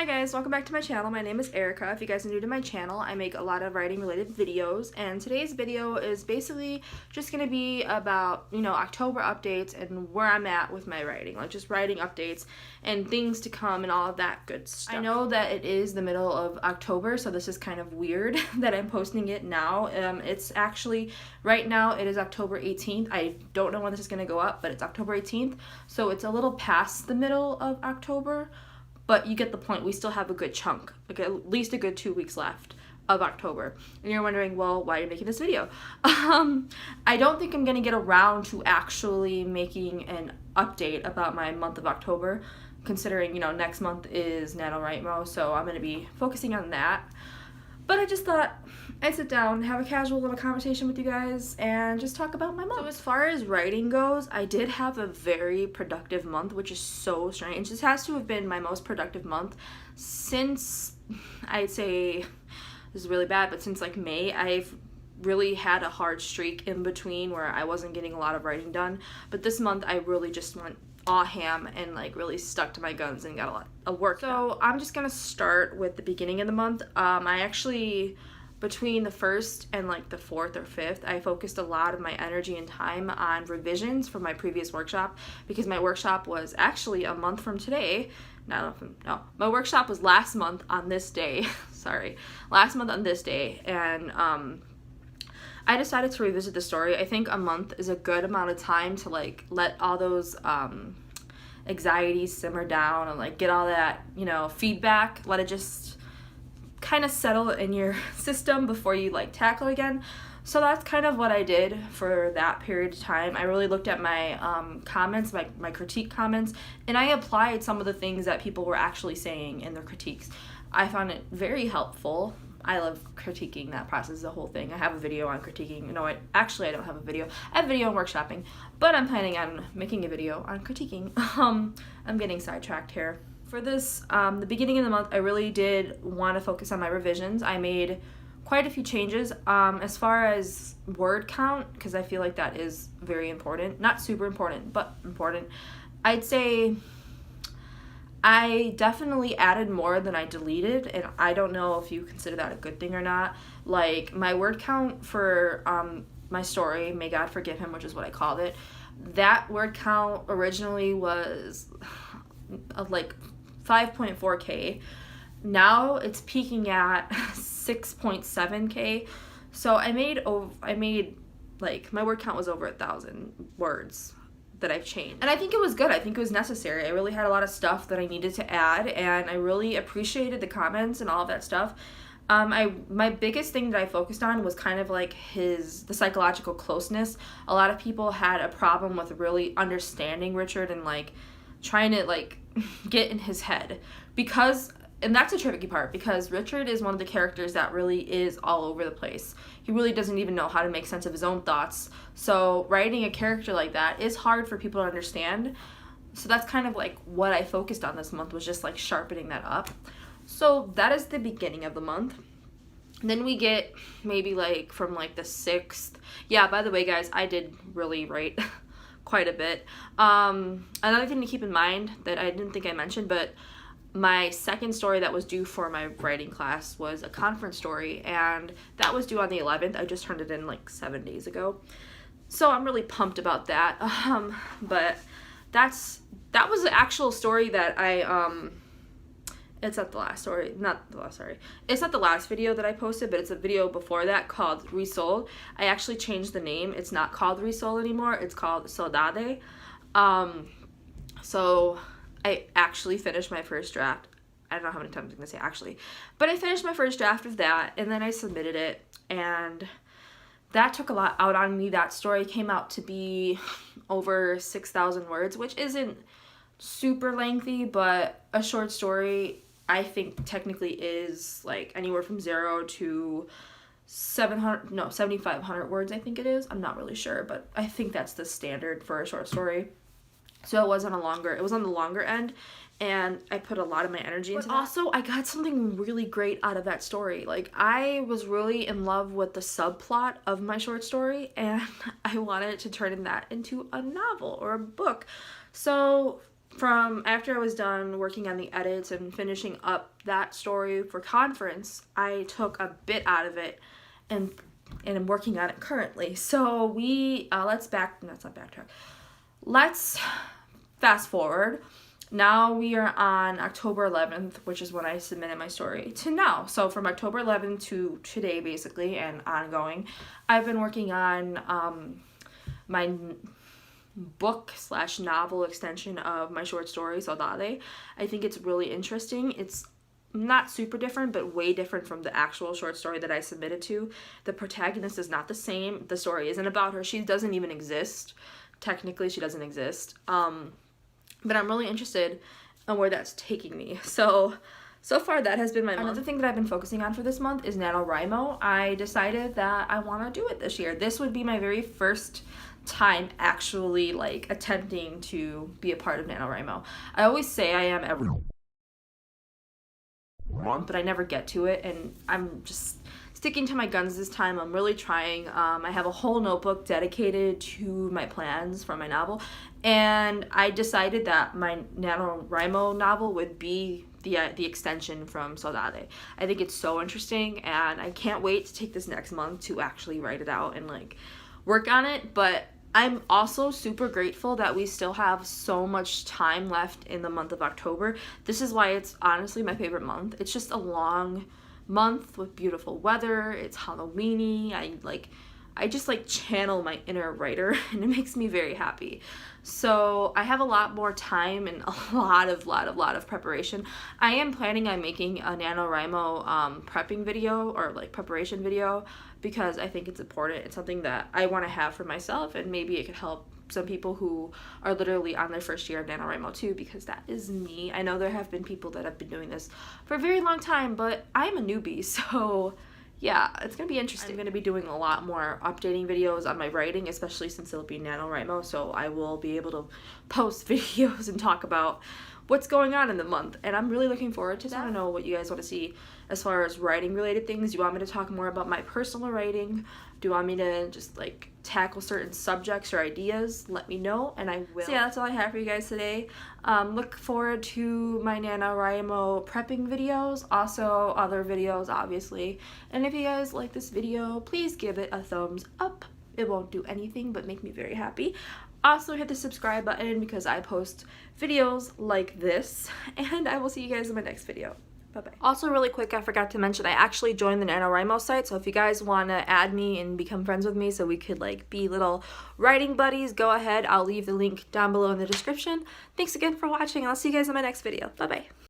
Hi guys, welcome back to my channel. My name is Erica. If you guys are new to my channel, I make a lot of writing related videos, and today's video is basically just going to be about, October updates and where I'm at with my writing, like just writing updates and things to come and all of that good stuff. I know that it is the middle of October, so this is kind of weird that I'm posting it now. It's actually, right now it is October 18th. I don't know when this is going to go up, but it's October 18th, so it's a little past the middle of October. But you get the point. We still have a good chunk, like at least a good 2 weeks left of October. And you're wondering, well, why are you making this video? I don't think I'm going to get around to actually making an update about my month of October, considering, next month is Nanowrimo, so I'm going to be focusing on that. But I just thought I'd sit down, have a casual little conversation with you guys, and just talk about my month. So as far as writing goes, I did have a very productive month, which is so strange. This has to have been my most productive month since, I'd say, this is really bad, but since like May. I've really had a hard streak in between where I wasn't getting a lot of writing done. But this month I really just went all ham and like really stuck to my guns and got a lot of work done. So I'm just gonna start with the beginning of the month. I actually, between the 1st and like the 4th or 5th, I focused a lot of my energy and time on revisions for my previous workshop, because my workshop was actually a month from today. No, my workshop was last month on this day. Sorry, last month on this day, and I decided to revisit the story. I think a month is a good amount of time to like let all those anxieties simmer down and like get all that, feedback, let it just kind of settle in your system before you like tackle it again. So that's kind of what I did for that period of time. I really looked at my comments, my critique comments, and I applied some of the things that people were actually saying in their critiques. I found it very helpful. I love critiquing that process, the whole thing. I have a video on critiquing. No, I don't have a video. I have a video on workshopping, but I'm planning on making a video on critiquing. I'm getting sidetracked here. For this, the beginning of the month, I really did want to focus on my revisions. I made quite a few changes. As far as word count, because I feel like that is very important. Not super important, but important. I'd say I definitely added more than I deleted, and I don't know if you consider that a good thing or not. Like, my word count for my story, May God Forgive Him, which is what I called it, that word count originally was like 5.4K. Now it's peaking at 6.7K. So I made like, my word count was over 1,000 words that I've changed. And I think it was good. I think it was necessary. I really had a lot of stuff that I needed to add, and I really appreciated the comments and all of that stuff. My biggest thing that I focused on was kind of like the psychological closeness. A lot of people had a problem with really understanding Richard and like trying to like get in his head, and that's a tricky part, because Richard is one of the characters that really is all over the place. He really doesn't even know how to make sense of his own thoughts. So writing a character like that is hard for people to understand. So that's kind of like what I focused on this month, was just like sharpening that up. So that is the beginning of the month. Then we get maybe like from like the 6th. Yeah, by the way, guys, I did really write quite a bit. Another thing to keep in mind that I didn't think I mentioned, but my second story that was due for my writing class was a conference story, and that was due on the 11th. I just turned it in like 7 days ago. So I'm really pumped about that. But that was the actual story that it's not the last story, it's not the last video that I posted, but it's a video before that called Resold. I actually changed the name. It's not called Resold anymore. It's called Saudade. So I actually finished my first draft. I don't know how many times I'm going to say actually, but I finished my first draft of that, and then I submitted it, and that took a lot out on me. That story came out to be over 6,000 words, which isn't super lengthy, but a short story I think technically is like anywhere from 0 to 7,500 words, I think it is. I'm not really sure, but I think that's the standard for a short story. So it was on the longer end, and I put a lot of my energy into that. Also, I got something really great out of that story. Like, I was really in love with the subplot of my short story, and I wanted to turn that into a novel or a book. So from after I was done working on the edits and finishing up that story for conference, I took a bit out of it and I'm working on it currently. So let's fast forward. Now we are on October 11th, which is when I submitted my story, to now. So from October 11th to today, basically, and ongoing, I've been working on my book/novel extension of my short story, Saudade. I think it's really interesting. It's not super different, but way different from the actual short story that I submitted to. The protagonist is not the same. The story isn't about her. She doesn't even exist. Technically, she doesn't exist. But I'm really interested in where that's taking me. So far that has been my month. Another thing that I've been focusing on for this month is Nanowrimo. I decided that I want to do it this year. This would be my very first time actually like attempting to be a part of Nanowrimo. I always say I am every month, but I never get to it, and I'm just sticking to my guns this time. I'm really trying. I have a whole notebook dedicated to my plans for my novel, and I decided that my Nanowrimo novel would be the extension from Saudade. I think it's so interesting, and I can't wait to take this next month to actually write it out and like work on it. But I'm also super grateful that we still have so much time left in the month of October. This is why it's honestly my favorite month. It's just a long month with beautiful weather. It's Halloweeny. I just like channel my inner writer, and it makes me very happy. So I have a lot more time and a lot of preparation. I am planning on making a Nanowrimo prepping video, or like preparation video, because I think it's important. It's something that I want to have for myself, and maybe it could help some people who are literally on their first year of Nanowrimo too, because that is me. I know there have been people that have been doing this for a very long time, but I'm a newbie, so yeah, it's gonna be interesting. I'm gonna be doing a lot more updating videos on my writing, especially since it'll be Nanowrimo, so I will be able to post videos and talk about what's going on in the month, and I'm really looking forward to that. I don't know what you guys want to see as far as writing related things. Do you want me to talk more about my personal writing? Do you want me to just like tackle certain subjects or ideas? Let me know and I will. So yeah, that's all I have for you guys today. Look forward to my Nanowrimo prepping videos, also other videos obviously. And if you guys like this video, please give it a thumbs up. It won't do anything but make me very happy. Also hit the subscribe button because I post videos like this, and I will see you guys in my next video. Bye-bye. Also really quick, I forgot to mention, I actually joined the Nanowrimo site, so if you guys want to add me and become friends with me so we could like be little writing buddies, go ahead. I'll leave the link down below in the description. Thanks again for watching, and I'll see you guys in my next video. Bye-bye.